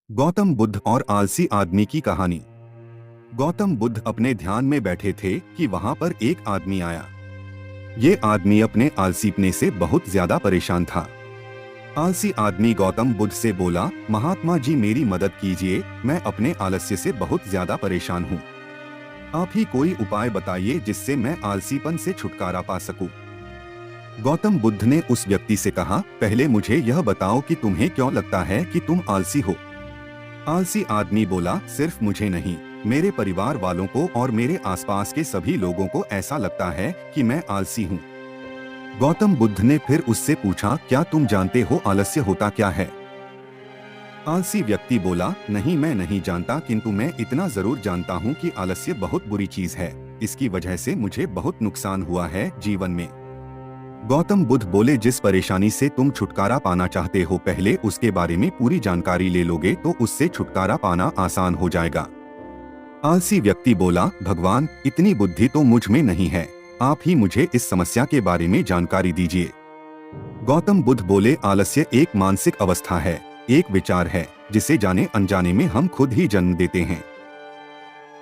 गौतम बुद्ध और आलसी आदमी की कहानी। गौतम बुद्ध अपने ध्यान में बैठे थे कि वहां पर एक आदमी आया। ये आदमी अपने आलसीपने से बहुत ज्यादा परेशान था। आलसी आदमी गौतम बुद्ध से बोला, महात्मा जी मेरी मदद कीजिए, मैं अपने आलस्य से बहुत ज्यादा परेशान हूँ। आप ही कोई उपाय बताइए जिससे मैं आलसीपन से छुटकारा पा सकूं। गौतम बुद्ध ने उस व्यक्ति से कहा, पहले मुझे यह बताओ कि तुम्हें क्यों लगता है कि तुम आलसी हो। आलसी आदमी बोला, सिर्फ मुझे नहीं, मेरे परिवार वालों को और मेरे आसपास के सभी लोगों को ऐसा लगता है कि मैं आलसी हूँ। गौतम बुद्ध ने फिर उससे पूछा, क्या तुम जानते हो आलस्य होता क्या है? आलसी व्यक्ति बोला, नहीं मैं नहीं जानता, किंतु मैं इतना जरूर जानता हूँ कि आलस्य बहुत बुरी चीज है। इसकी वजह से मुझे बहुत नुकसान हुआ है जीवन में। गौतम बुद्ध बोले, जिस परेशानी से तुम छुटकारा पाना चाहते हो पहले उसके बारे में पूरी जानकारी ले लोगे तो उससे छुटकारा पाना आसान हो जाएगा। आलसी व्यक्ति बोला, भगवान इतनी बुद्धि तो मुझ में नहीं है, आप ही मुझे इस समस्या के बारे में जानकारी दीजिए। गौतम बुद्ध बोले, आलस्य एक मानसिक अवस्था है, एक विचार है जिसे जाने अनजाने में हम खुद ही जन्म देते हैं।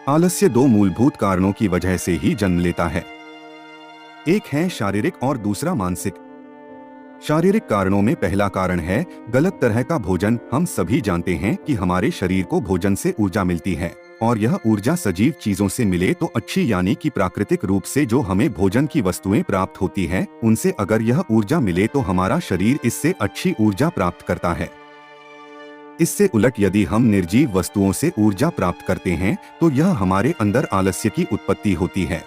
आलस्य दो मूलभूत कारणों की वजह से ही जन्म लेता है, एक है शारीरिक और दूसरा मानसिक। शारीरिक कारणों में पहला कारण है गलत तरह का भोजन। हम सभी जानते हैं कि हमारे शरीर को भोजन से ऊर्जा मिलती है और यह ऊर्जा सजीव चीजों से मिले तो अच्छी, यानी कि प्राकृतिक रूप से जो हमें भोजन की वस्तुएं प्राप्त होती है उनसे अगर यह ऊर्जा मिले तो हमारा शरीर इससे अच्छी ऊर्जा प्राप्त करता है। इससे उलट यदि हम निर्जीव वस्तुओं से ऊर्जा प्राप्त करते हैं तो यह हमारे अंदर आलस्य की उत्पत्ति होती है।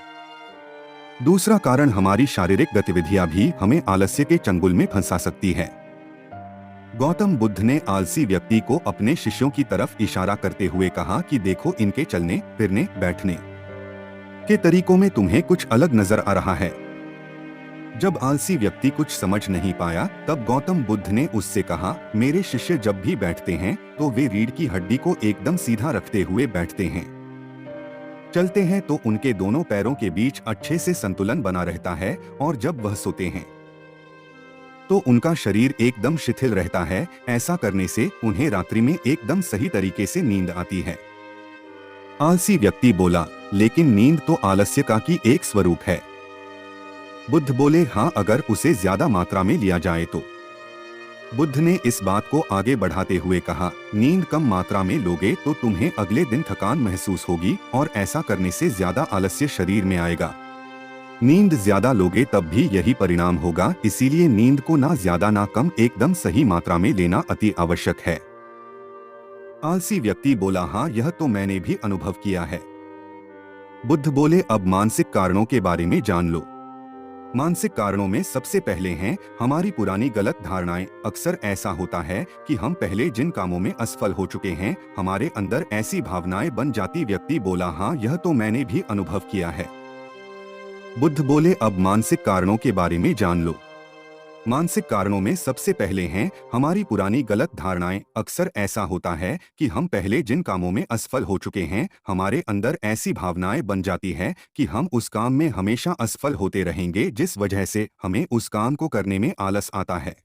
दूसरा कारण, हमारी शारीरिक गतिविधियां भी हमें आलस्य के चंगुल में फंसा सकती है। गौतम बुद्ध ने आलसी व्यक्ति को अपने शिष्यों की तरफ इशारा करते हुए कहा कि देखो, इनके चलने फिरने बैठने के तरीकों में तुम्हें कुछ अलग नजर आ रहा है। जब आलसी व्यक्ति कुछ समझ नहीं पाया तब गौतम बुद्ध ने उससे कहा, मेरे शिष्य जब भी बैठते हैं तो वे रीढ़ की हड्डी को एकदम सीधा रखते हुए बैठते हैं। चलते हैं तो उनके दोनों पैरों के बीच अच्छे से संतुलन बना रहता है और जब वह सोते हैं तो उनका शरीर एकदम शिथिल रहता है। ऐसा करने से उन्हें रात्रि में एकदम सही तरीके से नींद आती है। आलसी व्यक्ति बोला, लेकिन नींद तो आलस्य का की एक स्वरूप है। बुद्ध बोले, हाँ, अगर उसे ज्यादा मात्रा में लिया जाए तो। बुद्ध ने इस बात को आगे बढ़ाते हुए कहा, नींद कम मात्रा में लोगे तो तुम्हें अगले दिन थकान महसूस होगी और ऐसा करने से ज्यादा आलस्य शरीर में आएगा। नींद ज्यादा लोगे तब भी यही परिणाम होगा, इसीलिए नींद को ना ज्यादा ना कम, एकदम सही मात्रा में लेना अति आवश्यक है। आलसी व्यक्ति बोला, हाँ, यह तो मैंने भी अनुभव किया है। बुद्ध बोले, अब मानसिक कारणों के बारे में जान लो। मानसिक कारणों में सबसे पहले हैं हमारी पुरानी गलत धारणाएं। अक्सर ऐसा होता है कि हम पहले जिन कामों में असफल हो चुके हैं हमारे अंदर ऐसी भावनाएं बन जाती। व्यक्ति बोला, हाँ, यह तो मैंने भी अनुभव किया है। बुद्ध बोले, अब मानसिक कारणों के बारे में जान लो। मानसिक कारणों में सबसे पहले हैं हमारी पुरानी गलत धारणाएं। अक्सर ऐसा होता है कि हम पहले जिन कामों में असफल हो चुके हैं हमारे अंदर ऐसी भावनाएं बन जाती है कि हम उस काम में हमेशा असफल होते रहेंगे, जिस वजह से हमें उस काम को करने में आलस आता है।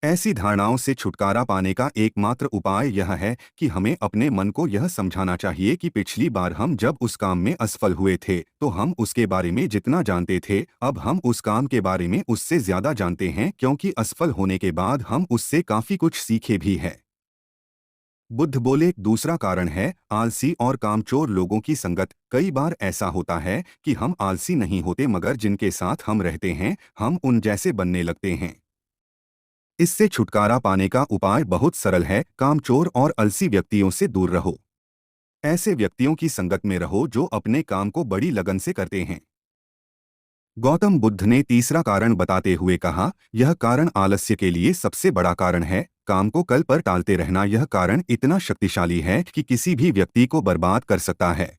ऐसी धारणाओं से छुटकारा पाने का एकमात्र उपाय यह है कि हमें अपने मन को यह समझाना चाहिए कि पिछली बार हम जब उस काम में असफल हुए थे तो हम उसके बारे में जितना जानते थे अब हम उस काम के बारे में उससे ज्यादा जानते हैं, क्योंकि असफल होने के बाद हम उससे काफी कुछ सीखे भी हैं। बुद्ध बोले, दूसरा कारण है आलसी और कामचोर लोगों की संगत। कई बार ऐसा होता है कि हम आलसी नहीं होते मगर जिनके साथ हम रहते हैं हम उन जैसे बनने लगते हैं। इससे छुटकारा पाने का उपाय बहुत सरल है, कामचोर और आलसी व्यक्तियों से दूर रहो। ऐसे व्यक्तियों की संगत में रहो जो अपने काम को बड़ी लगन से करते हैं। गौतम बुद्ध ने तीसरा कारण बताते हुए कहा, यह कारण आलस्य के लिए सबसे बड़ा कारण है, काम को कल पर टालते रहना। यह कारण इतना शक्तिशाली है कि किसी भी व्यक्ति को बर्बाद कर सकता है।